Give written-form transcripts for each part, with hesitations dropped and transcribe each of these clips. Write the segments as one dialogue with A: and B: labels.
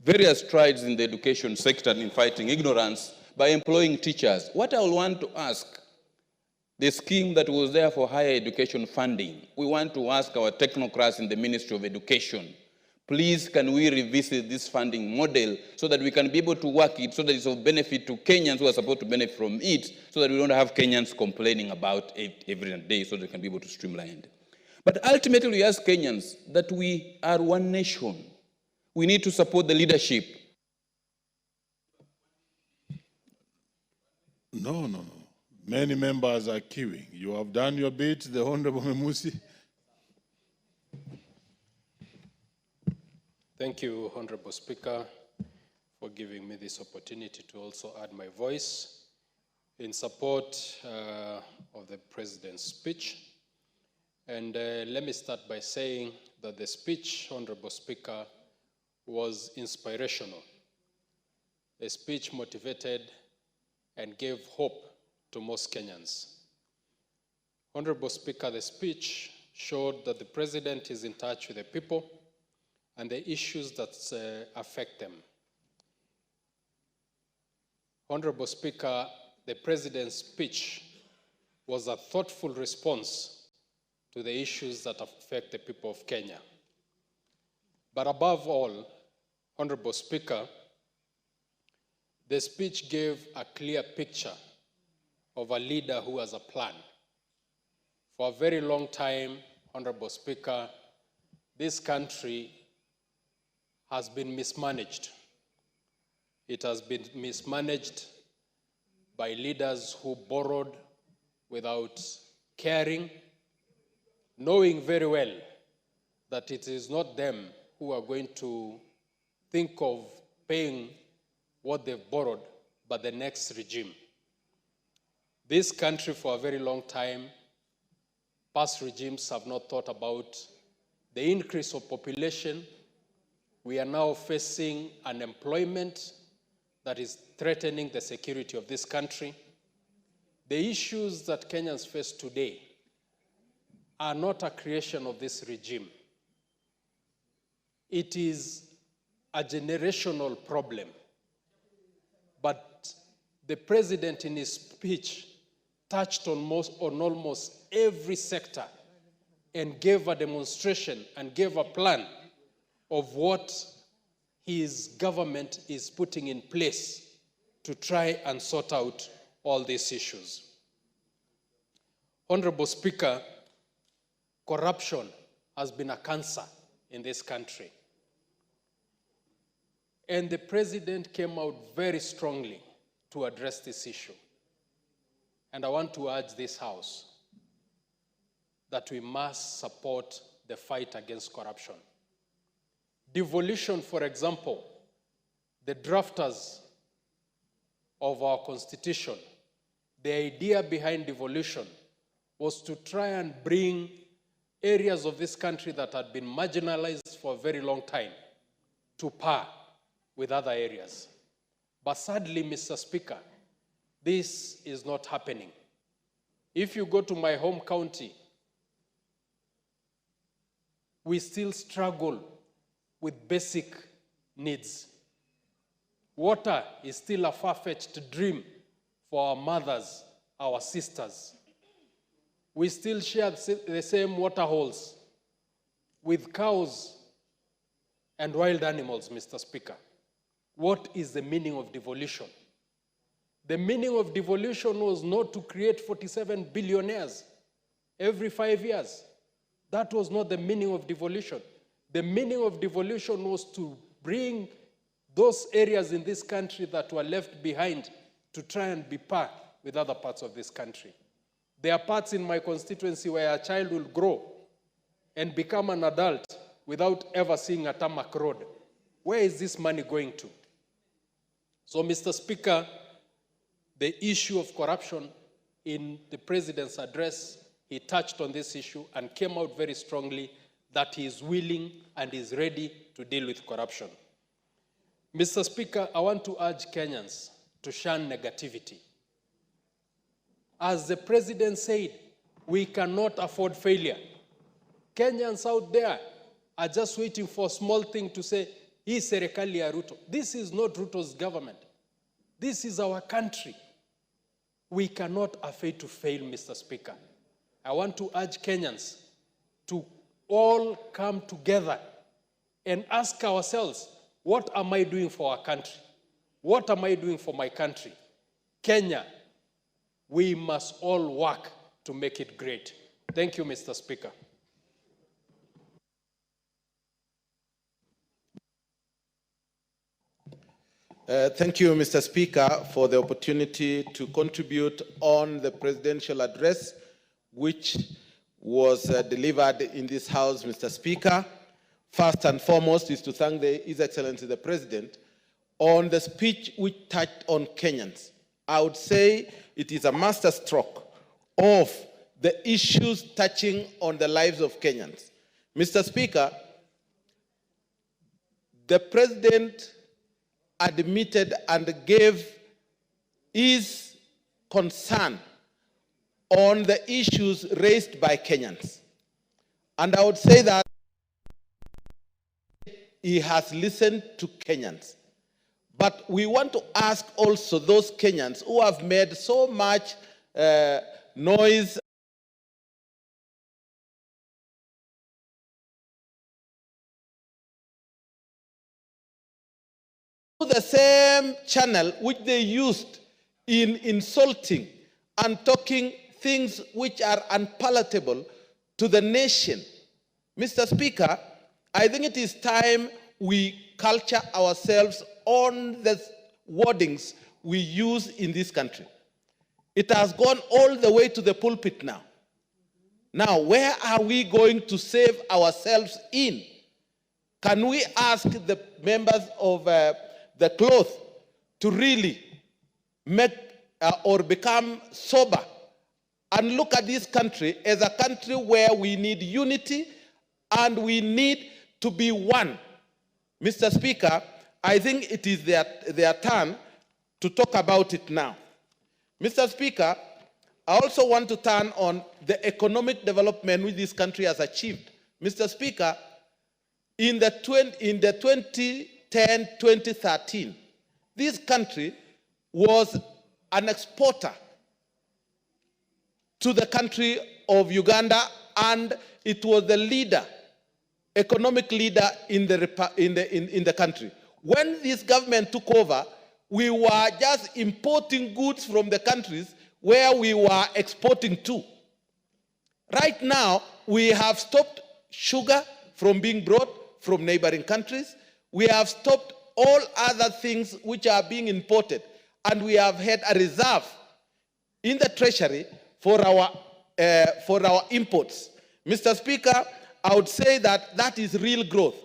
A: various strides in the education sector in fighting ignorance by employing teachers. What I want to ask, the scheme that was there for higher education funding, we want to ask our technocrats in the Ministry of Education, please can we revisit this funding model so that we can be able to work it so that it's of benefit to Kenyans who are supposed to benefit from it, so that we don't have Kenyans complaining about it every day, so they can be able to streamline it. But ultimately we ask Kenyans that we are one nation. We need to support the leadership.
B: No. Many members are queuing. You have done your bit, the Honorable Memusi.
C: Thank you, Honorable Speaker, for giving me this opportunity to also add my voice in support of the President's speech. And let me start by saying that the speech, Honorable Speaker, was inspirational. A speech motivated and gave hope to most Kenyans. Honorable Speaker, the speech showed that the President is in touch with the people and the issues that affect them. Honorable Speaker, the President's speech was a thoughtful response to the issues that affect the people of Kenya. But above all, Honorable Speaker, the speech gave a clear picture of a leader who has a plan. For a very long time, Honorable Speaker, this country has been mismanaged. It has been mismanaged by leaders who borrowed without caring, knowing very well that it is not them who are going to think of paying what they've borrowed, but the next regime. This country, for a very long time, past regimes have not thought about the increase of population. We are now facing unemployment that is threatening the security of this country. The issues that Kenyans face today are not a creation of this regime. It is a generational problem. But the President in his speech touched on almost every sector and gave a demonstration and gave a plan of what his government is putting in place to try and sort out all these issues. Honorable Speaker, corruption has been a cancer in this country. And the President came out very strongly to address this issue. And I want to urge this House that we must support the fight against corruption. Devolution, for example, the drafters of our Constitution, the idea behind devolution was to try and bring areas of this country that had been marginalized for a very long time to par with other areas. But sadly, Mr. Speaker, this is not happening. If you go to my home county, we still struggle with basic needs. Water is still a far-fetched dream for our mothers, our sisters. We still share the same water holes with cows and wild animals, Mr. Speaker. What is the meaning of devolution? The meaning of devolution was not to create 47 billionaires every 5 years. That was not the meaning of devolution. The meaning of devolution was to bring those areas in this country that were left behind to try and be par with other parts of this country. There are parts in my constituency where a child will grow and become an adult without ever seeing a tarmac road. Where is this money going to? So, Mr. Speaker, the issue of corruption in the President's address, he touched on this issue and came out very strongly that he is willing and is ready to deal with corruption. Mr. Speaker, I want to urge Kenyans to shun negativity. As the President said, we cannot afford failure. Kenyans out there are just waiting for a small thing to say, hii serikali ya Ruto. This is not Ruto's government. This is our country. We cannot afford to fail, Mr. Speaker. I want to urge Kenyans to all come together and ask ourselves, what am I doing for our country? What am I doing for my country? Kenya, we must all work to make it great. Thank you, Mr. Speaker.
D: Thank you, Mr. Speaker, for the opportunity to contribute on the presidential address, which was delivered in this House, Mr. Speaker. First and foremost is to thank His Excellency the President on the speech which touched on Kenyans. I would say it is a masterstroke of the issues touching on the lives of Kenyans. Mr. Speaker, the President admitted and gave his concern on the issues raised by Kenyans. And I would say that he has listened to Kenyans. But we want to ask also those Kenyans who have made so much noise the same channel which they used in insulting and talking things which are unpalatable to the nation. Mr. Speaker, I think it is time we culture ourselves on the wordings we use in this country. It has gone all the way to the pulpit now. Now, where are we going to save ourselves in? Can we ask the members of the cloth to really make or become sober and look at this country as a country where we need unity and we need to be one? Mr. Speaker, I think it is their turn to talk about it now. Mr. Speaker, I also want to turn on the economic development which this country has achieved. Mr. Speaker, in the 2010-2013, this country was an exporter to the country of Uganda, and it was the leader, economic leader in the country. When this government took over, we were just importing goods from the countries where we were exporting to. Right now, we have stopped sugar from being brought from neighboring countries. We have stopped all other things which are being imported, and we have had a reserve in the treasury for our imports. Mr. Speaker, I would say that is real growth.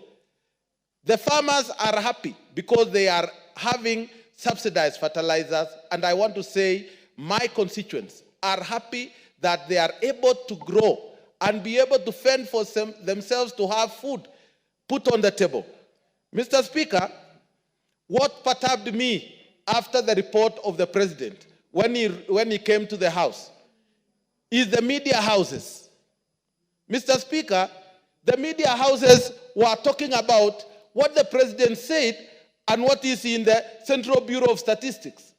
D: The farmers are happy because they are having subsidized fertilizers, and I want to say my constituents are happy that they are able to grow and be able to fend for themselves to have food put on the table. Mr. Speaker, what perturbed me after the report of the President when he came to the House is the media houses. Mr. Speaker, the media houses were talking about what the President said and what is in the Central Bureau of Statistics.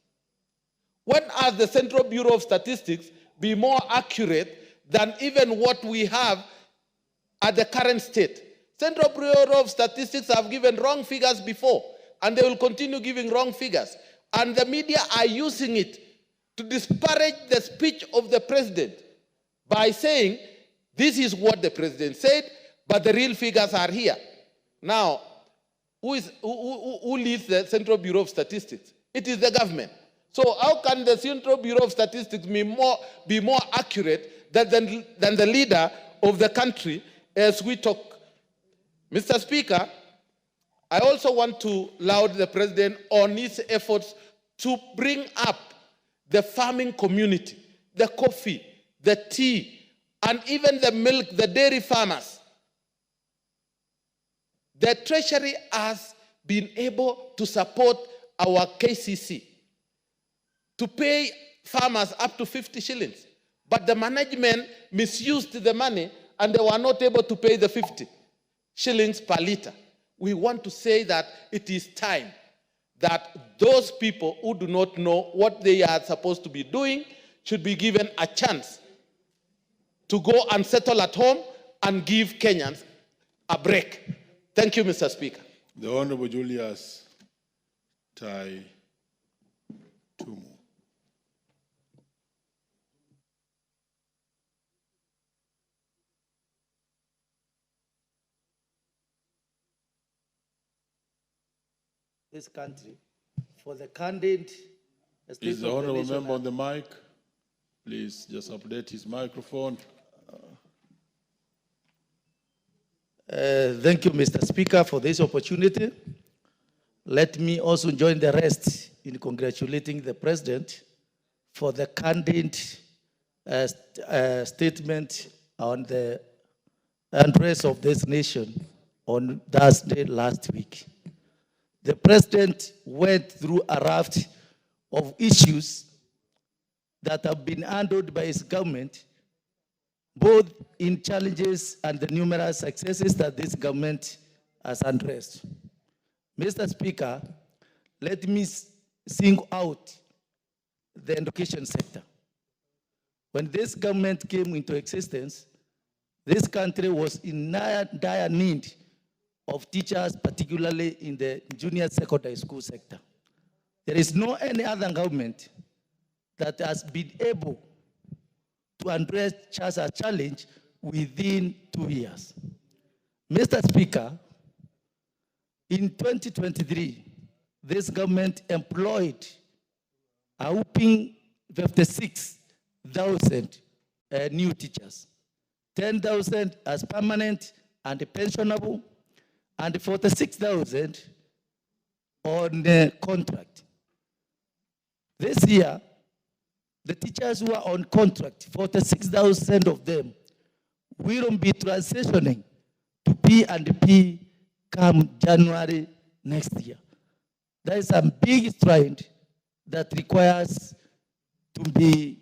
D: When has the Central Bureau of Statistics be more accurate than even what we have at the current state? Central Bureau of Statistics have given wrong figures before, and they will continue giving wrong figures. And the media are using it to disparage the speech of the President by saying, this is what the President said, but the real figures are here. Now, who leads the Central Bureau of Statistics? It is the government. So how can the Central Bureau of Statistics be more accurate than the leader of the country as we talk? Mr. Speaker, I also want to laud the President on his efforts to bring up the farming community, the coffee, the tea, and even the milk, the dairy farmers. The Treasury has been able to support our KCC to pay farmers up to 50 shillings. But the management misused the money and they were not able to pay the 50 shillings per liter. we want to say that it is time that those people who do not know what they are supposed to be doing should be given a chance to go and settle at home and give Kenyans a break. Thank you, Mr. Speaker.
B: The Honorable Julius Tai Tumu.
E: This country for the candid.
B: Is the honorable member on the mic? Please just update his microphone.
E: Thank you, Mr. Speaker, for this opportunity. Let me also join the rest in congratulating the President for the candid statement on the address of this nation on Thursday last week. The President went through a raft of issues that have been handled by his government, both in challenges and the numerous successes that this government has addressed. Mr. Speaker, let me single out the education sector. When this government came into existence, this country was in dire need of teachers, particularly in the junior secondary school sector. There is no any other government that has been able to address such a challenge within 2 years. Mr. Speaker, in 2023, this government employed a whopping 56,000 new teachers, 10,000 as permanent and pensionable, and 46,000 on the contract. This year, the teachers who are on contract, 46,000 of them, will be transitioning to P&P come January next year. That is a big stride that requires to be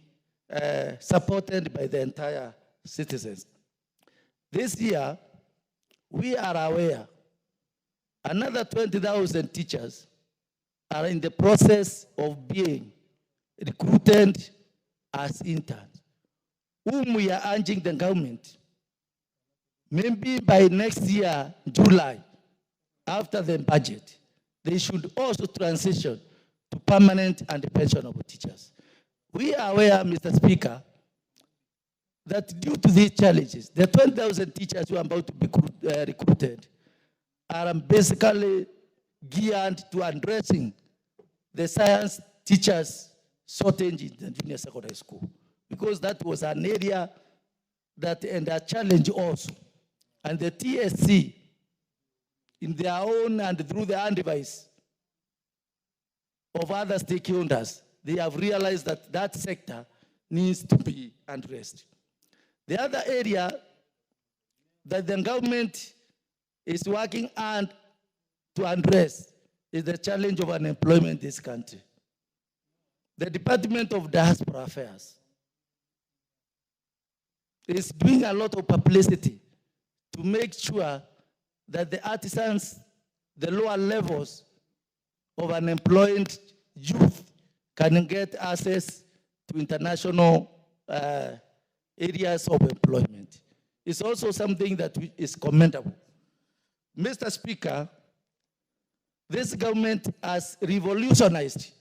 E: supported by the entire citizens. This year, we are aware another 20,000 teachers are in the process of being recruited as interns, whom we are urging the government, maybe by next year, July, after the budget, they should also transition to permanent and pensionable teachers. We are aware, Mr. Speaker, that due to these challenges, the 20,000 teachers who are about to be recruited are basically geared to addressing the science teachers shortage in the junior secondary school, because that was an area that and a challenge also. And the TSC, in their own and through the advice of other stakeholders, they have realized that that sector needs to be addressed. The other area that the government is working on to address is the challenge of unemployment in this country. The Department of Diaspora Affairs is doing a lot of publicity to make sure that the artisans, the lower levels of unemployed youth can get access to international areas of employment. It's also something that is commendable. Mr. Speaker, this government has revolutionized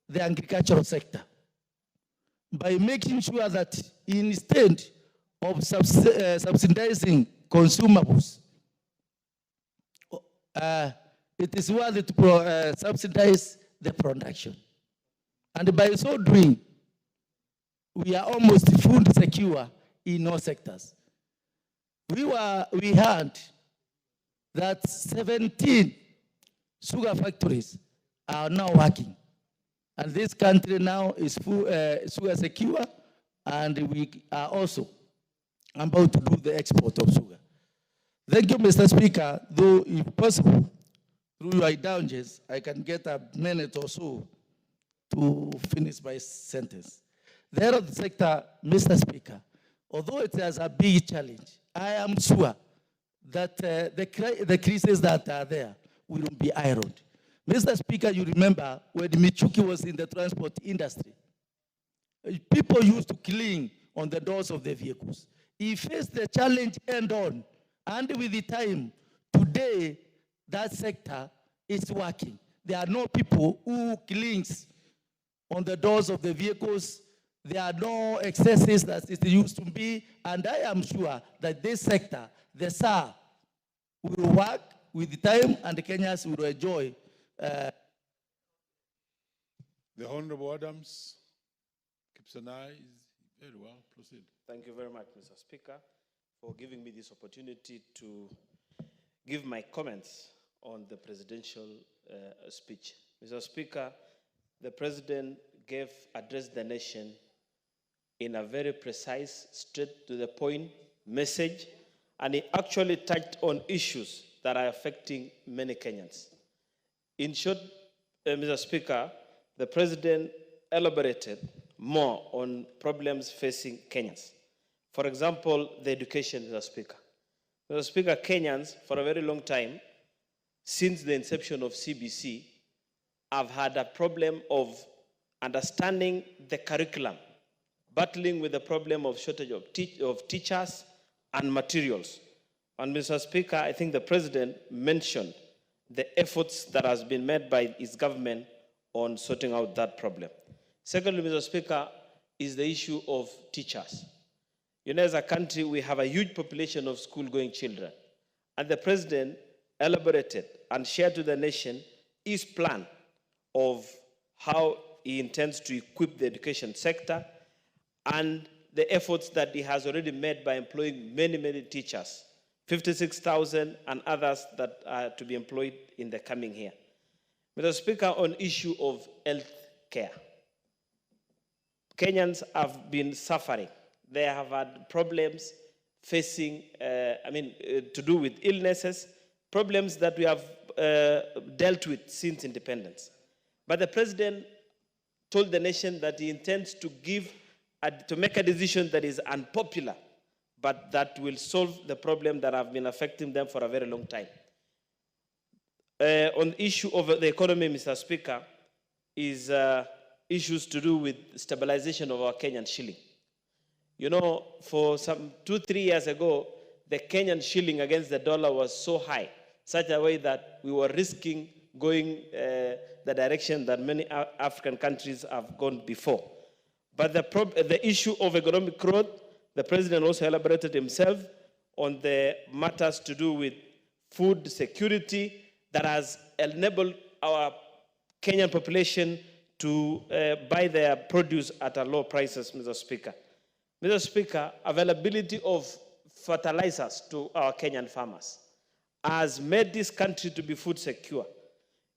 E: the agricultural sector by making sure that instead of subsidizing consumables, it is worthy to subsidize the production. And by so doing, we are almost food secure in all sectors. We heard that 17 sugar factories are now working. And this country now is sugar secure, and we are also about to do the export of sugar. Thank you, Mr. Speaker. Though, if possible, through your indulgence, I can get a minute or so to finish my sentence. The health sector, Mr. Speaker, although it has a big challenge, I am sure that the crises that are there will be ironed. Mr. Speaker, you remember when Michuki was in the transport industry, people used to cling on the doors of the vehicles. He faced the challenge end on, and with the time, today, that sector is working. There are no people who clings on the doors of the vehicles. There are no excesses that it used to be, and I am sure that this sector, the SAR, will work with the time, and the Kenyans will enjoy.
B: The Honorable Adams keeps an eye. Very well. Proceed.
F: Thank you very much, Mr. Speaker, for giving me this opportunity to give my comments on the presidential speech. Mr. Speaker, the President addressed the nation in a very precise, straight to the point message, and he actually touched on issues that are affecting many Kenyans. In short, Mr. Speaker, the President elaborated more on problems facing Kenyans. For example, the education, Mr. Speaker. Mr. Speaker, Kenyans, for a very long time, since the inception of CBC, have had a problem of understanding the curriculum, battling with the problem of shortage of teachers and materials. And Mr. Speaker, I think the President mentioned the efforts that has been made by his government on sorting out that problem. Secondly, Mr. Speaker, is the issue of teachers. You know, as a country, we have a huge population of school-going children. And the President elaborated and shared to the nation his plan of how he intends to equip the education sector and the efforts that he has already made by employing many, many teachers, 56,000 and others that are to be employed in the coming year. Mr. Speaker, on issue of health care, Kenyans have been suffering. They have had problems facing, to do with illnesses, problems that we have dealt with since independence. But the President told the nation that he intends to make a decision that is unpopular, but that will solve the problem that have been affecting them for a very long time. On the issue of the economy, Mr. Speaker, is issues to do with stabilization of our Kenyan shilling. You know, for some 2-3 years ago, the Kenyan shilling against the dollar was so high, such a way that we were risking going the direction that many African countries have gone before. But the issue of economic growth, the President also elaborated himself on the matters to do with food security that has enabled our Kenyan population to buy their produce at a low prices, Mr. Speaker. Mr. Speaker, availability of fertilizers to our Kenyan farmers has made this country to be food secure.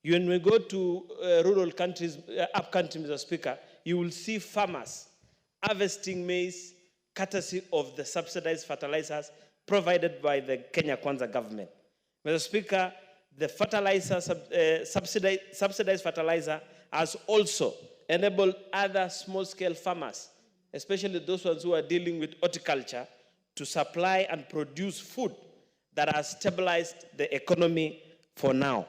F: When we go to rural countries, up country, Mr. Speaker, you will see farmers harvesting maize courtesy of the subsidized fertilizers provided by the Kenya Kwanza government. Mr. Speaker, the subsidized fertilizer has also enabled other small-scale farmers, especially those ones who are dealing with horticulture, to supply and produce food that has stabilized the economy for now.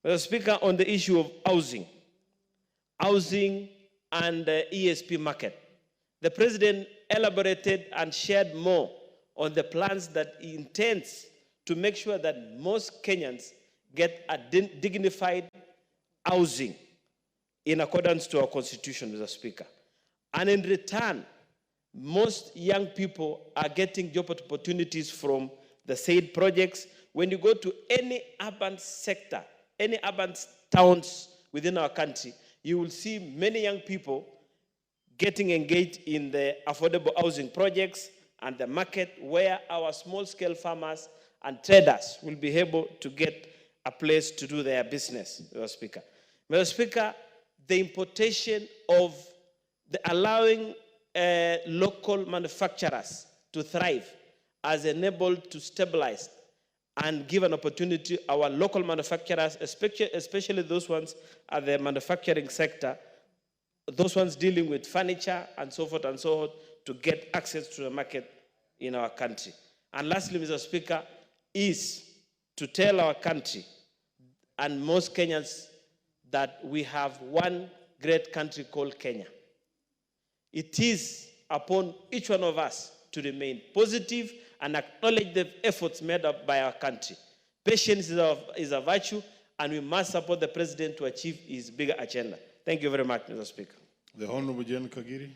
F: Mr. Speaker, on the issue of housing and the ESP market, the President elaborated and shared more on the plans that he intends to make sure that most Kenyans get a dignified housing in accordance to our constitution, Mr. Speaker. And in return, most young people are getting job opportunities from the said projects. When you go to any urban sector, any urban towns within our country, you will see many young people getting engaged in the affordable housing projects and the market where our small-scale farmers and traders will be able to get a place to do their business, Mr. Speaker. Mr. Speaker, the importation of allowing local manufacturers to thrive has enabled to stabilize and give an opportunity to our local manufacturers, especially those ones at the manufacturing sector, those ones dealing with furniture and so forth to get access to the market in our country. And lastly, Mr. Speaker, is to tell our country and most Kenyans that we have one great country called Kenya. It is upon each one of us to remain positive and acknowledge the efforts made up by our country. Patience is a virtue, and we must support the president to achieve his bigger agenda. Thank you very much, Mr. Speaker.
B: The Honorable Jen Kagiri.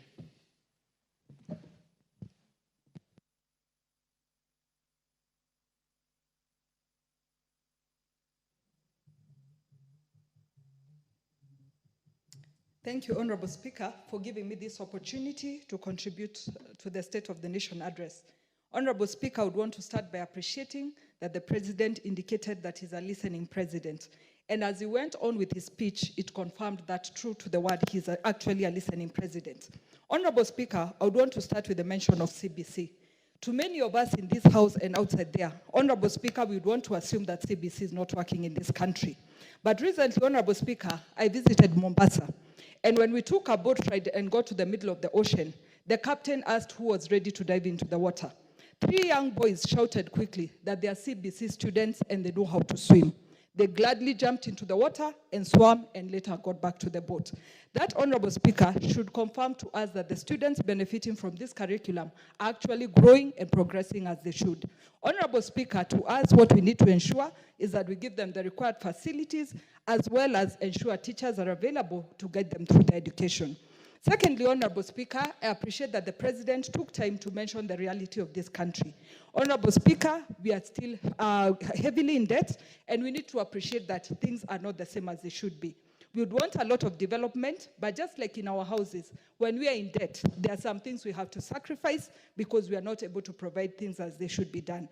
G: Thank you, Honorable Speaker, for giving me this opportunity to contribute to the State of the Nation address. Honorable Speaker, I would want to start by appreciating that the President indicated that he's a listening President. And as he went on with his speech, it confirmed that true to the word, he's actually a listening President. Honorable Speaker, I would want to start with the mention of CBC. To many of us in this House and outside there, Honorable Speaker, we would want to assume that CBC is not working in this country. But recently, Honorable Speaker, I visited Mombasa. And when we took a boat ride and got to the middle of the ocean, the captain asked who was ready to dive into the water. 3 young boys shouted quickly that they are CBC students and they know how to swim. They gladly jumped into the water and swam and later got back to the boat. That, Honorable Speaker, should confirm to us that the students benefiting from this curriculum are actually growing and progressing as they should. Honorable Speaker, to us, what we need to ensure is that we give them the required facilities as well as ensure teachers are available to guide them through their education. Secondly, Honorable Speaker, I appreciate that the President took time to mention the reality of this country. Honorable Speaker, we are still heavily in debt, and we need to appreciate that things are not the same as they should be. We would want a lot of development, but just like in our houses, when we are in debt, there are some things we have to sacrifice because we are not able to provide things as they should be done.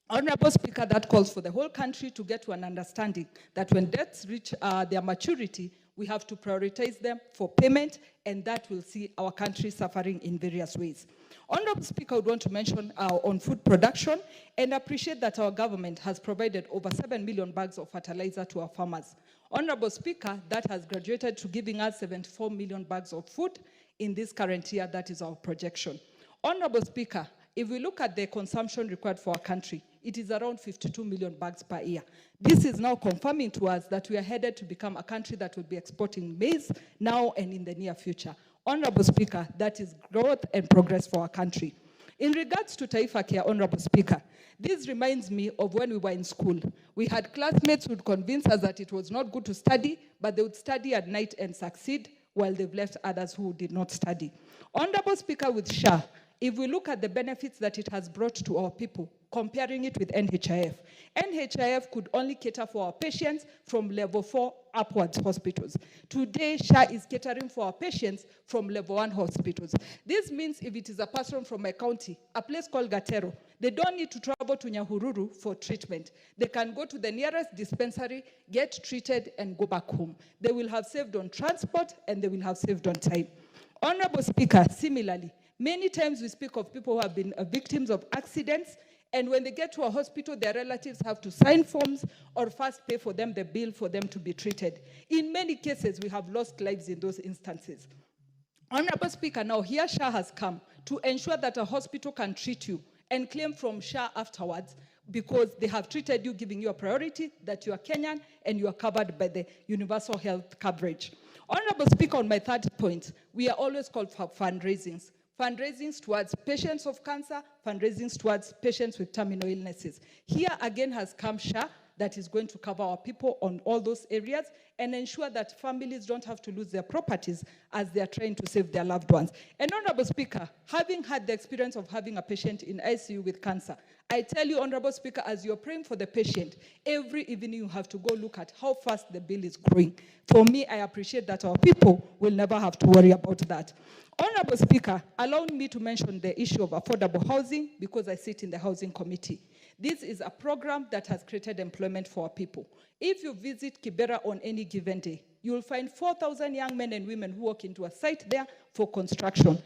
G: Honorable Speaker, that calls for the whole country to get to an understanding that when debts reach their maturity, we have to prioritize them for payment, and that will see our country suffering in various ways. Honorable Speaker, I would want to mention on food production and appreciate that our government has provided over 7 million bags of fertilizer to our farmers. Honorable Speaker, that has graduated to giving us 74 million bags of food in this current year. That is our projection. Honorable Speaker, if we look at the consumption required for our country, it is around 52 million bags per year. This is now confirming to us that we are headed to become a country that will be exporting maize now and in the near future. Honorable Speaker, that is growth and progress for our country. In regards to Taifa Care, Honorable Speaker, this reminds me of when we were in school. We had classmates who would convince us that it was not good to study, but they would study at night and succeed, while they've left others who did not study. Honorable Speaker, with SHA, if we look at the benefits that it has brought to our people, comparing it with NHIF, NHIF could only cater for our patients from level 4 upwards hospitals. Today, SHA is catering for our patients from level 1 hospitals. This means if it is a person from my county, a place called Gatero, they don't need to travel to Nyahururu for treatment. They can go to the nearest dispensary, get treated, and go back home. They will have saved on transport, and they will have saved on time. Honorable Speaker, similarly, many times we speak of people who have been victims of accidents, and when they get to a hospital, their relatives have to sign forms or first pay for them the bill for them to be treated. In many cases, we have lost lives in those instances. Honorable Speaker, now here SHA has come to ensure that a hospital can treat you and claim from SHA afterwards because they have treated you, giving you a priority that you are Kenyan and you are covered by the universal health coverage. Honorable Speaker, on my third point, we are always called for fundraisings. Fundraisings towards patients of cancer, fundraisings towards patients with terminal illnesses. Here again has come SHA that is going to cover our people on all those areas and ensure that families don't have to lose their properties as they are trying to save their loved ones. And Honorable Speaker, having had the experience of having a patient in ICU with cancer, I tell you, Honorable Speaker, as you're praying for the patient, every evening you have to go look at how fast the bill is growing. For me, I appreciate that our people will never have to worry about that. Honorable Speaker, allow me to mention the issue of affordable housing because I sit in the Housing Committee. This is a program that has created employment for our people. If you visit Kibera on any given day, you will find 4,000 young men and women who walk into a site there for construction.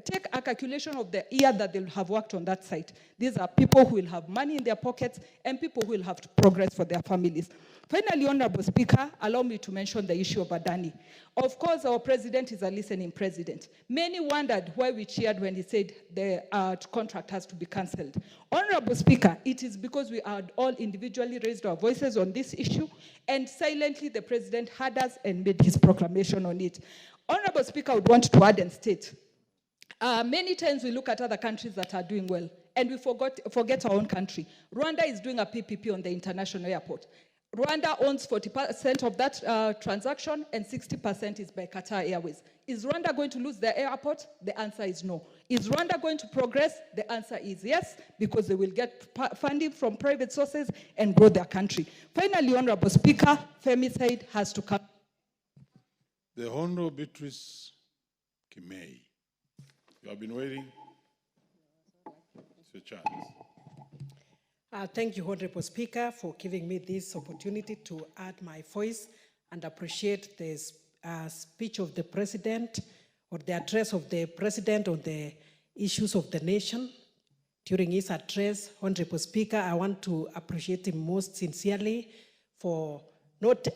G: Take a calculation of the year that they'll have worked on that site. These are people who will have money in their pockets and people who will have to progress for their families. Finally, Honorable Speaker, allow me to mention the issue of Adani. Of course, our president is a listening president. Many wondered why we cheered when he said the contract has to be cancelled. Honorable Speaker, it is because we had all individually raised our voices on this issue, and silently the president heard us and made his proclamation on it. Honorable Speaker, I would want to add and state, many times we look at other countries that are doing well, and we forget our own country. Rwanda is doing a PPP on the international airport. Rwanda owns 40% of that transaction, and 60% is by Qatar Airways. Is Rwanda going to lose their airport? The answer is no. Is Rwanda going to progress? The answer is yes, because they will get funding from private sources and grow their country. Finally, Honorable Speaker, femicide has to come.
B: The Honorable Beatrice Kimei. You have been waiting. It's your chance.
H: Thank you, Honorable Speaker, for giving me this opportunity to add my voice and appreciate the speech of the President or the address of the President on the issues of the nation. During his address, Honorable Speaker, I want to appreciate him most sincerely for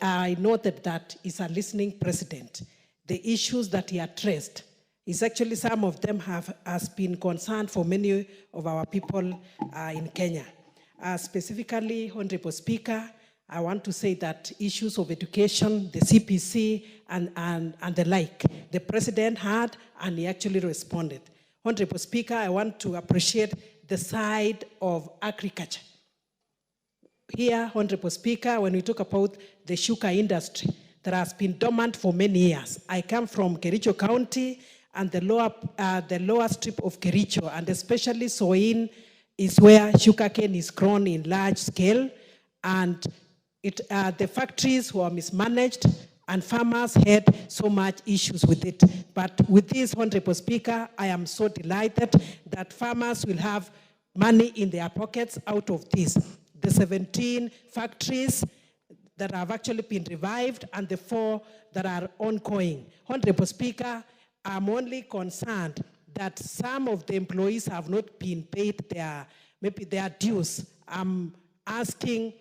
H: I noted that he's a listening President. The issues that he addressed is actually some of them has been concerned for many of our people in Kenya. Specifically, Honorable Speaker, I want to say that issues of education, the CPC, and the like, the President had, and he actually responded. Honorable Speaker, I want to appreciate the side of agriculture. Here, Honorable Speaker, when we talk about the sugar industry that has been dormant for many years. I come from Kericho County and the lower strip of Kericho, and especially Soin is where sugarcane is grown in large scale, and the factories were mismanaged and farmers had so much issues with it. But with this, Honorable Speaker, I am so delighted that farmers will have money in their pockets out of this. The 17 factories that have actually been revived and the 4 that are ongoing. Honorable Speaker, I'm only concerned that some of the employees have not been paid their dues. I'm asking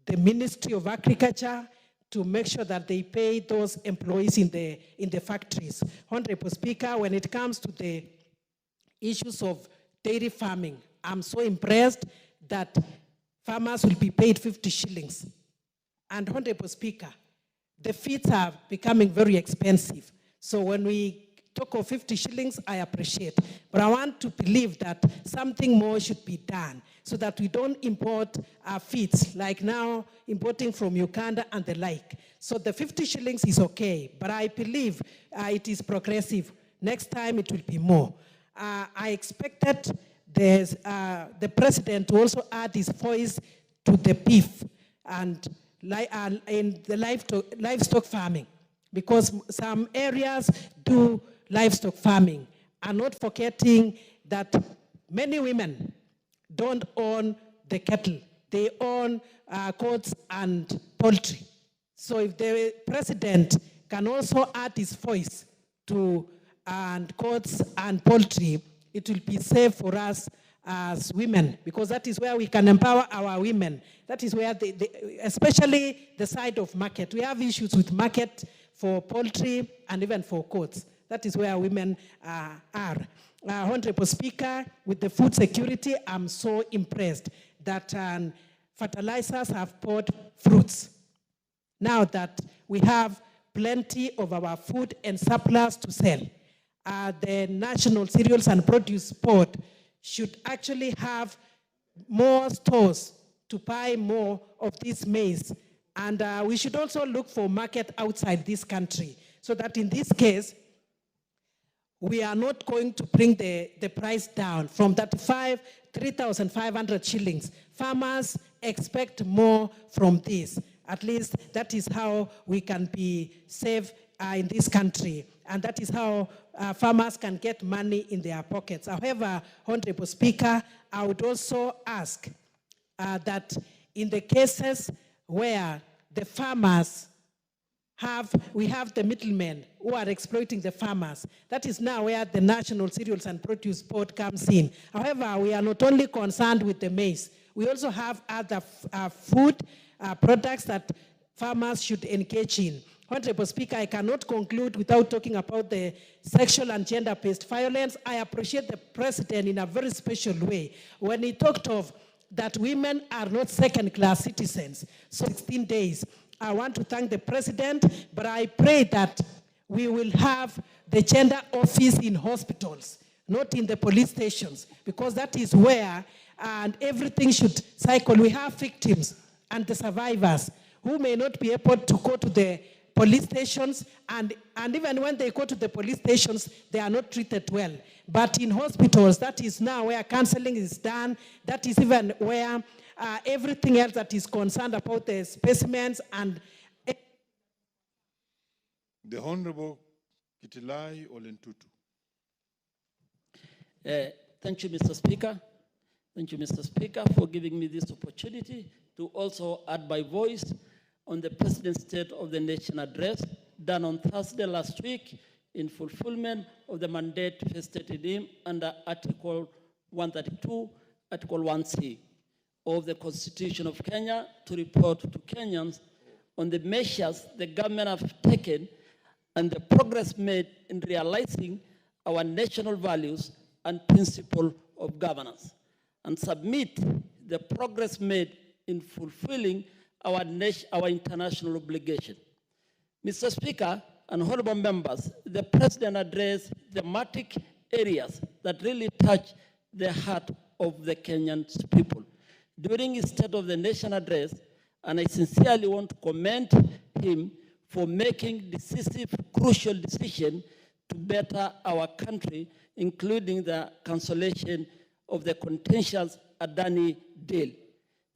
H: the Ministry of Agriculture to make sure that they pay those employees in the factories. Honorable Speaker, when it comes to the issues of dairy farming, I'm so impressed that farmers will be paid 50 shillings. And Honorable Speaker, the feeds are becoming very expensive. So when we talk of 50 shillings, I appreciate. But I want to believe that something more should be done so that we don't import feeds, like now importing from Uganda and the like. So the 50 shillings is okay, but I believe it is progressive. Next time it will be more. I expected the President to also add his voice to the beef and in the livestock farming, because some areas do livestock farming, and not forgetting that many women don't own the cattle. They own goats and poultry. So if the President can also add his voice to goats and poultry, it will be safe for us as women, because that is where we can empower our women. That is where, especially the side of market. We have issues with market for poultry and even for goats. That is where women are. Honorable Speaker, with the food security, I'm so impressed that fertilizers have bought fruits. Now that we have plenty of our food and surplus to sell, the National Cereals and Produce Board should actually have more stores to buy more of this maize. And we should also look for market outside this country, so that in this case, we are not going to bring the price down from that 3,500 shillings. Farmers expect more from this. At least that is how we can be safe in this country. And that is how farmers can get money in their pockets. However, Honorable Speaker, I would also ask that in the cases where the farmers we have the middlemen who are exploiting the farmers. That is now where the National Cereals and Produce Board comes in. However, we are not only concerned with the maize, we also have other food products that farmers should engage in. Honorable Speaker, I cannot conclude without talking about the sexual and gender-based violence. I appreciate the President in a very special way when he talked of that women are not second-class citizens. So 16 days. I want to thank the President, but I pray that we will have the gender office in hospitals, not in the police stations, because that is where and everything should cycle. We have victims and the survivors who may not be able to go to the police stations, and even when they go to the police stations, they are not treated well. But in hospitals, that is now where counseling is done. That is even where everything else that is concerned about the specimens and...
B: The Honorable Kitilai Olentutu.
I: Thank you, Mr. Speaker. Thank you, Mr. Speaker, for giving me this opportunity to also add my voice on the President's State of the Nation address done on Thursday last week in fulfillment of the mandate vested in him under Article 132, Article 1C of the Constitution of Kenya to report to Kenyans on the measures the government have taken and the progress made in realizing our national values and principle of governance, and submit the progress made in fulfilling our international obligation. Mr. Speaker and honorable members, the President addressed thematic areas that really touch the heart of the Kenyan people during his State of the Nation address, and I sincerely want to commend him for making decisive, crucial decisions to better our country, including the cancellation of the contentious Adani deal.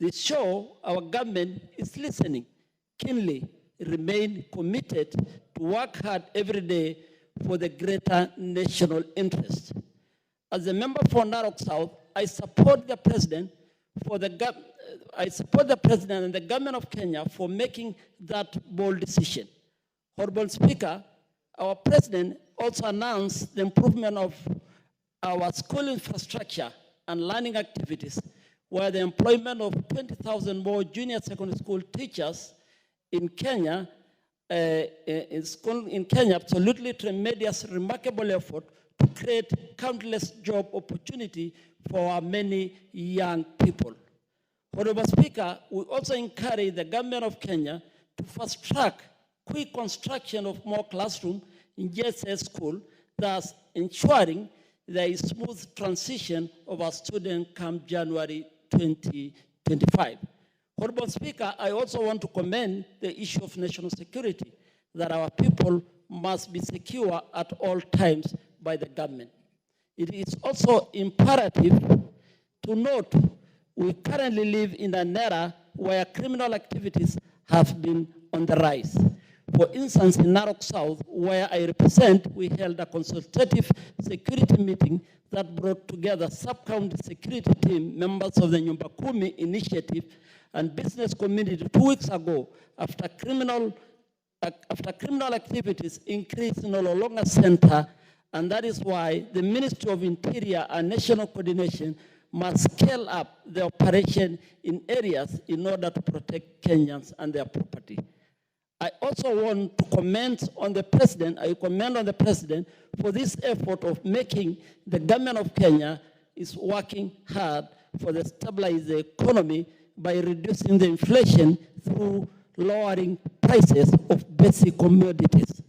I: This shows our government is listening keenly, remain committed to work hard every day for the greater national interest. As a member for Narok South, I support the President and the government of Kenya for making that bold decision. Honorable Speaker, our President also announced the improvement of our school infrastructure and learning activities, where the employment of 20,000 more junior secondary school teachers in Kenya, absolutely tremendous, remarkable effort to create countless job opportunity for our many young people. Honorable Speaker, we also encourage the government of Kenya to fast track quick construction of more classrooms in JSS school, thus ensuring there is smooth transition of our students come January 2025. Honorable Speaker, I also want to commend the issue of national security, that our people must be secure at all times by the government. It is also imperative to note we currently live in an era where criminal activities have been on the rise. For instance, in Narok South, where I represent, we held a consultative security meeting that brought together sub-county security team, members of the Nyumba Kumi initiative, and business community 2 weeks ago after criminal activities increased in Ololonga Center, and that is why the Ministry of Interior and National Coordination must scale up the operation in areas in order to protect Kenyans and their property. I also want to comment on the President, for this effort of making the government of Kenya is working hard for the stabilize the economy by reducing the inflation through lowering prices of basic commodities.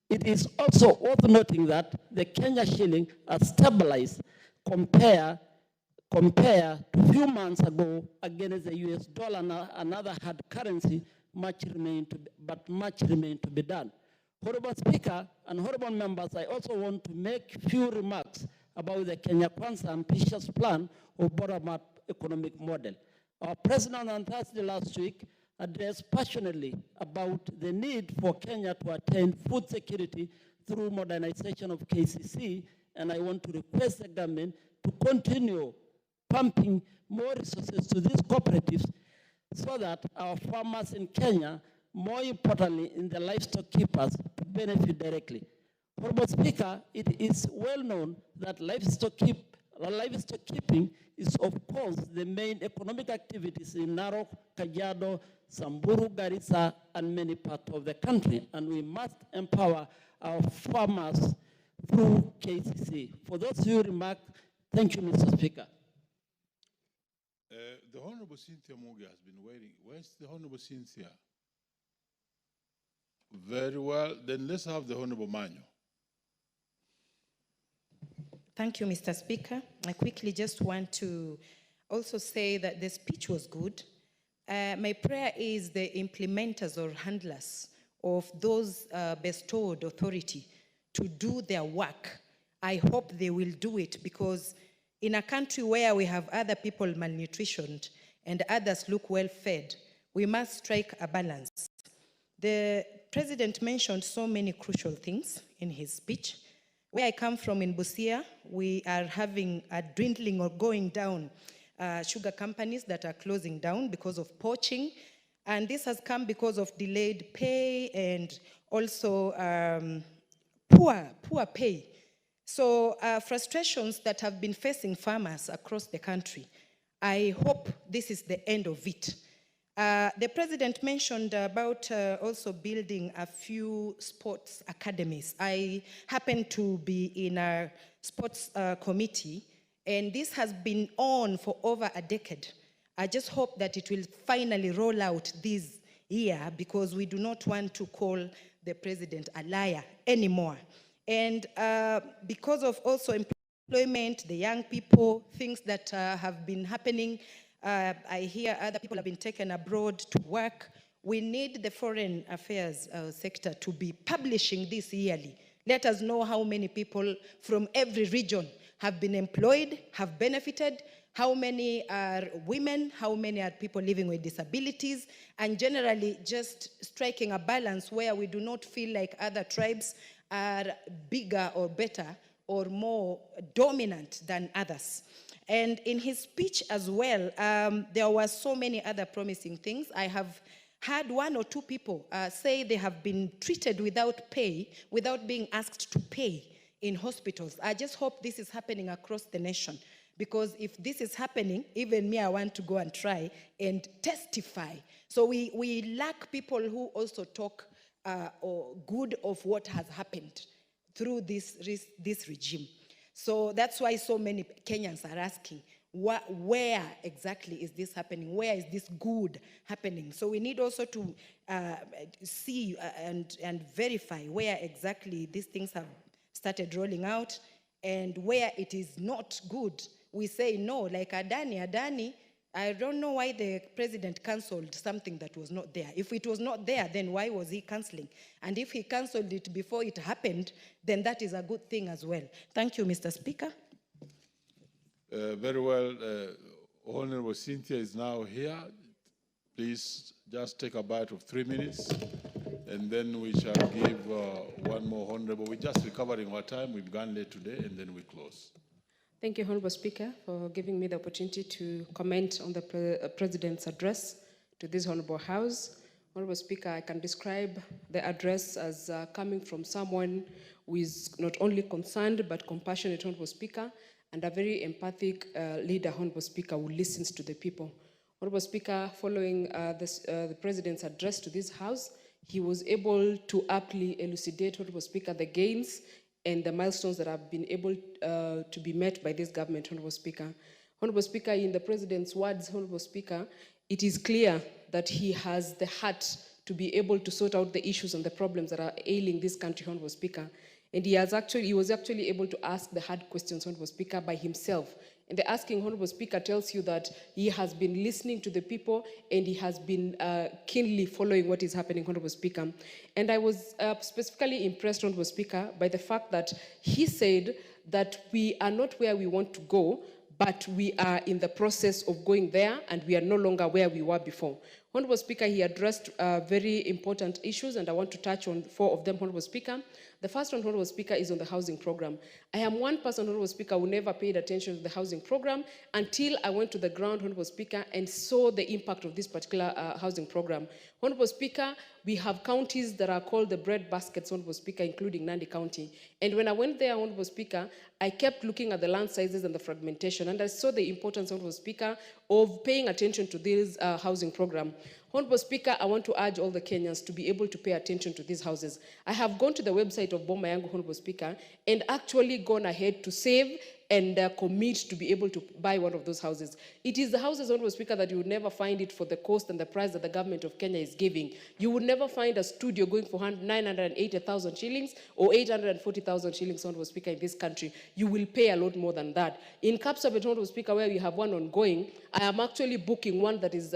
I: It is also worth noting that the Kenya shilling has stabilized compared to a few months ago against the US dollar and another hard currency, much remains to be done. Honorable Speaker and honorable members, I also want to make few remarks about the Kenya Kwanza ambitious plan of bottom-up economic model. Our President on Thursday last week addressed passionately about the need for Kenya to attain food security through modernization of KCC, and I want to request the government to continue pumping more resources to these cooperatives so that our farmers in Kenya more importantly, in the livestock keepers to benefit directly. Honorable Speaker, it is well known that livestock keeping is, of course, the main economic activities in Narok, Kajiado, Samburu, Garissa, and many parts of the country. And we must empower our farmers through KCC. For those who remark, thank you, Mr. Speaker.
B: The Honorable Cynthia Muge has been waiting. Where's the Honorable Cynthia? Very well. Then let's have the Honorable Manyo.
J: Thank you, Mr. Speaker. I quickly just want to also say that the speech was good. My prayer is the implementers or handlers of those bestowed authority to do their work. I hope they will do it, because in a country where we have other people malnutritioned and others look well fed, we must strike a balance. The president mentioned so many crucial things in his speech. Where I come from in Busia, we are having a dwindling or going down sugar companies that are closing down because of poaching. And this has come because of delayed pay and also poor pay. So frustrations that have been facing farmers across the country. I hope this is the end of it. The president mentioned about also building a few sports academies. I happen to be in a sports committee, and this has been on for over a decade. I just hope that it will finally roll out this year, because we do not want to call the president a liar anymore. And because of also employment, the young people, things that have been happening, I hear other people have been taken abroad to work. We need the foreign affairs sector to be publishing this yearly. Let us know how many people from every region have been employed, have benefited, how many are women, how many are people living with disabilities, and generally just striking a balance where we do not feel like other tribes are bigger or better or more dominant than others. And in his speech as well, there were so many other promising things. I have had one or two people say they have been treated without pay, without being asked to pay in hospitals. I just hope this is happening across the nation, because if this is happening, even me, I want to go and try and testify. So we lack people who also talk or good of what has happened through this regime. So that's why so many Kenyans are asking, where exactly is this happening? Where is this good happening? So we need also to see and verify where exactly these things have started rolling out, and where it is not good, we say no. Like Adani, I don't know why the president cancelled something that was not there. If it was not there, then why was he cancelling? And if he cancelled it before it happened, then that is a good thing as well. Thank you, Mr. Speaker.
B: Very well. Honorable Cynthia is now here. Please just take a bite of 3 minutes, and then we shall give one more honorable. We're just recovering our time. We've gone late today, and then we close.
K: Thank you, Honorable Speaker, for giving me the opportunity to comment on the President's address to this Honorable House. Honorable Speaker, I can describe the address as coming from someone who is not only concerned but compassionate, Honorable Speaker, and a very empathic leader, Honorable Speaker, who listens to the people. Honorable Speaker, following the President's address to this House, he was able to aptly elucidate, Honorable Speaker, the gains and the milestones that have been able to be met by this government, Honorable Speaker. Honorable Speaker, in the President's words, Honorable Speaker, it is clear that he has the heart to be able to sort out the issues and the problems that are ailing this country, Honorable Speaker. And he was actually able to ask the hard questions, Honorable Speaker, by himself. And the asking, Honorable Speaker, tells you that he has been listening to the people and he has been keenly following what is happening, Honorable Speaker. And I was specifically impressed, Honorable Speaker, by the fact that he said that we are not where we want to go, but we are in the process of going there, and we are no longer where we were before. Honorable Speaker, he addressed very important issues, and I want to touch on 4 of them, Honorable Speaker. The first one, Honorable Speaker, is on the housing program. I am one person, Honorable Speaker, who never paid attention to the housing program until I went to the ground, Honorable Speaker, and saw the impact of this particular housing program. Honorable Speaker, we have counties that are called the bread baskets, Honorable Speaker, including Nandi County. And when I went there, Honorable Speaker, I kept looking at the land sizes and the fragmentation, and I saw the importance, Honorable Speaker, of paying attention to this housing program. Honorable Speaker, I want to urge all the Kenyans to be able to pay attention to these houses. I have gone to the website of Boma Yangu, Honorable Speaker, and actually gone ahead to save and commit to be able to buy one of those houses. It is the houses, Honorable Speaker, that you would never find it for the cost and the price that the government of Kenya is giving. You would never find a studio going for 980,000 shillings or 840,000 shillings, Honorable Speaker, in this country. You will pay a lot more than that. In Kapsabet, Honorable Speaker, where we have one ongoing, I am actually booking one that is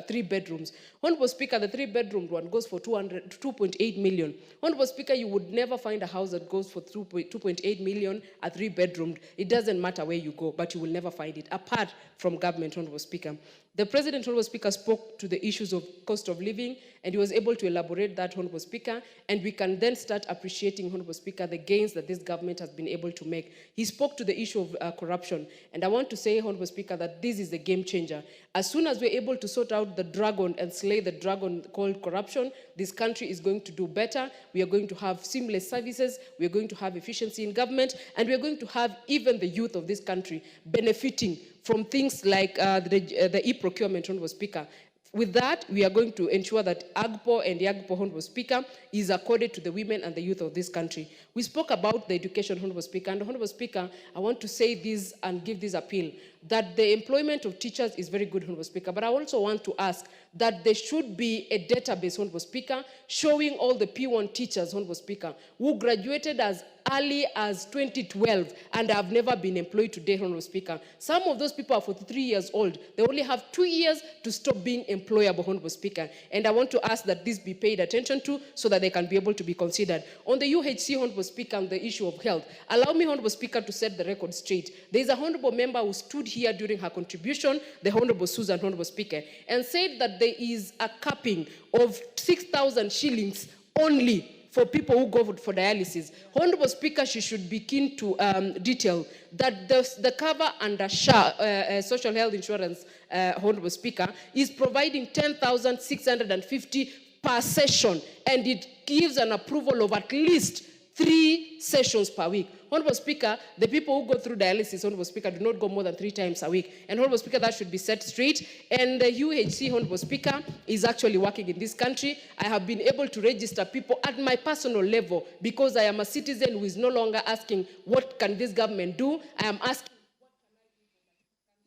K: 3 bedrooms. Honorable Speaker, the 3-bedroom one goes for 2.8 million. Honorable Speaker, you would never find a house that goes for 2.8 million, a 3-bedroom. It doesn't matter where you go, but you will never find it, apart from government, Honorable Speaker. The President, Honorable Speaker, spoke to the issues of cost of living, and he was able to elaborate that, Honorable Speaker, and we can then start appreciating, Honorable Speaker, the gains that this government has been able to make. He spoke to the issue of corruption, and I want to say, Honorable Speaker, that this is a game changer. As soon as we're able to sort out the dragon and slay the dragon called corruption, this country is going to do better. We are going to have seamless services, we are going to have efficiency in government, and we are going to have even the youth of this country benefiting from things like the e-procurement, Honorable Speaker. With that, we are going to ensure that AGPO and the AGPO, Honorable Speaker, is accorded to the women and the youth of this country. We spoke about the education, Honorable Speaker, and Honorable Speaker, I want to say this and give this appeal, that the employment of teachers is very good, Honorable Speaker, but I also want to ask that there should be a database, Honorable Speaker, showing all the P1 teachers, Honorable Speaker, who graduated as early as 2012 and have never been employed today, Honorable Speaker. Some of those people are 43 years old. They only have 2 years to stop being employable, Honorable Speaker. And I want to ask that this be paid attention to so that they can be able to be considered. On the UHC, Honorable Speaker, and the issue of health, allow me, Honorable Speaker, to set the record straight. There is a Honorable member who stood here during her contribution, the Honorable Susan, Honorable Speaker, and said that there is a capping of 6,000 shillings only for people who go for dialysis. Honorable Speaker, she should be keen to detail that the cover under SHA, Social Health Insurance, Honorable Speaker, is providing 10,650 per session, and it gives an approval of at least 3 sessions per week. Honorable Speaker, the people who go through dialysis, Honorable Speaker, do not go more than 3 times a week. And Honorable Speaker, that should be set straight. And the UHC, Honorable Speaker, is actually working in this country. I have been able to register people at my personal level because I am a citizen who is no longer asking, what can this government do? I am asking,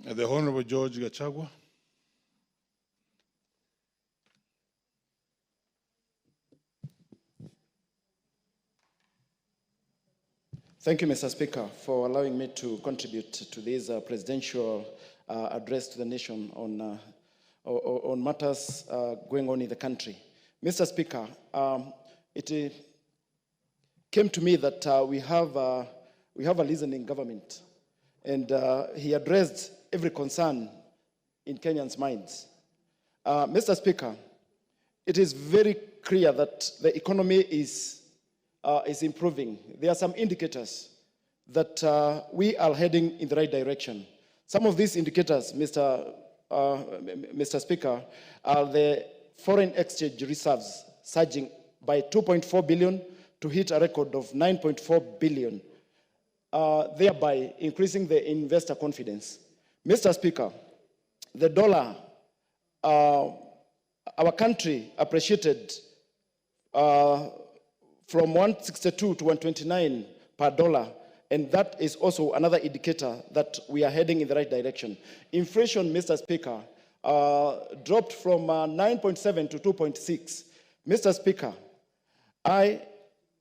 B: The Honorable George Gachagua.
L: Thank you, Mr. Speaker, for allowing me to contribute to this presidential address to the nation on matters going on in the country. Mr. Speaker, it came to me that we have a listening government, and he addressed every concern in Kenyans' minds. Mr. Speaker, it is very clear that the economy is improving. There are some indicators that we are heading in the right direction. Some of these indicators, Mr. Speaker, are the foreign exchange reserves surging by 2.4 billion to hit a record of 9.4 billion, thereby increasing the investor confidence. Mr. Speaker, the dollar, our country appreciated from 162 to 129 per dollar, and that is also another indicator that we are heading in the right direction. Inflation, Mr. Speaker, dropped from 9.7 to 2.6. Mr. Speaker,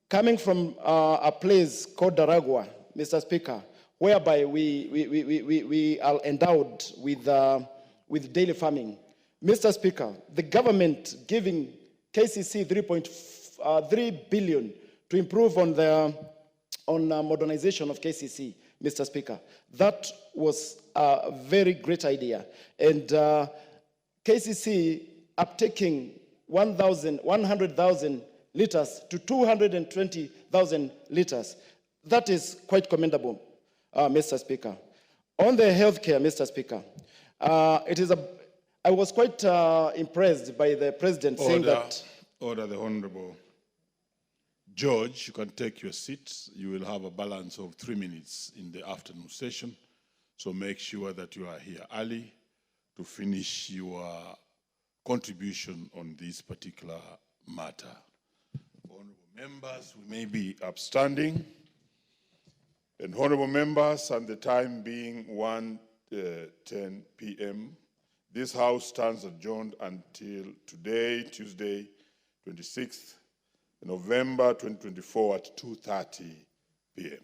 L: coming from a place called Daragwa, Mr. Speaker, whereby we are endowed with daily farming. Mr. Speaker, the government giving KCC 3 billion to improve on the modernization of KCC, Mr. Speaker. That was a very great idea. And KCC uptaking 100,000 liters to 220,000 liters. That is quite commendable, Mr. Speaker. On the healthcare, Mr. Speaker, I was quite impressed by the President saying that...
B: Order, the Honorable George, you can take your seats. You will have a balance of 3 minutes in the afternoon session. So make sure that you are here early to finish your contribution on this particular matter. Honorable members, we may be upstanding. And honorable members, and the time being 1:10 p.m., this House stands adjourned until today, Tuesday, 26th November 2024 at 2:30 p.m.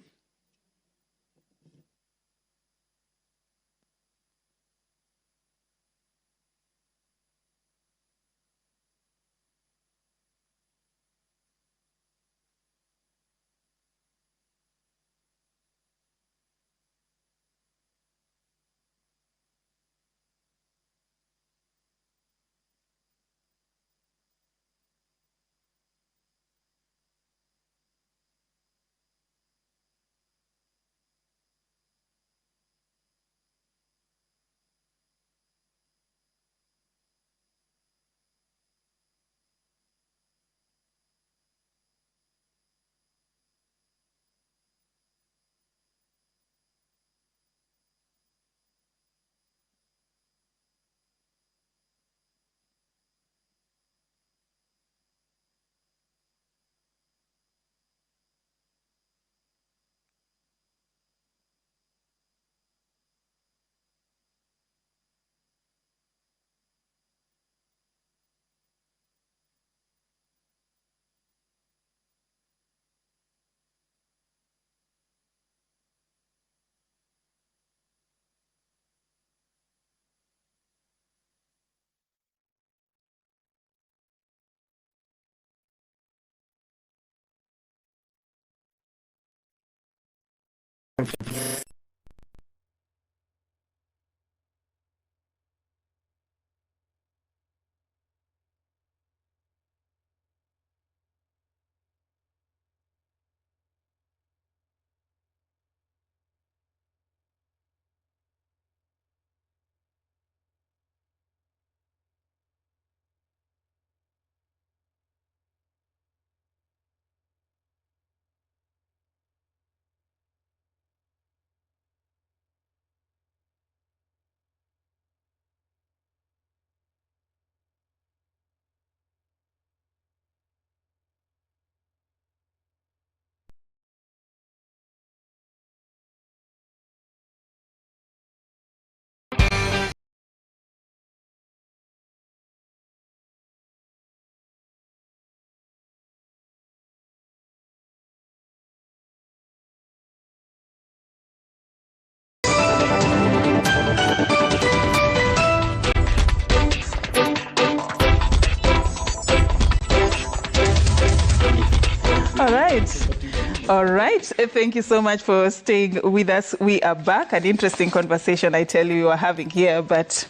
M: All right. Thank you so much for staying with us. We are back. An interesting conversation, I tell you, you are having here, but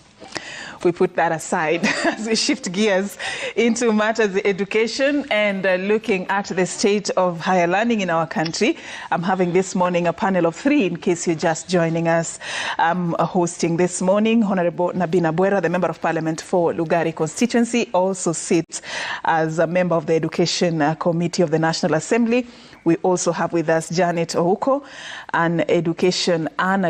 M: we put that aside as we shift gears into matters of education and looking at the state of higher learning in our country. I'm having this morning a panel of 3 in case you're just joining us. I'm hosting this morning Honorable Nabina Bwera, the Member of Parliament for Lugari constituency, also sits as a member of the Education Committee of the National Assembly. We also have with us Janet Ouko, an education analyst.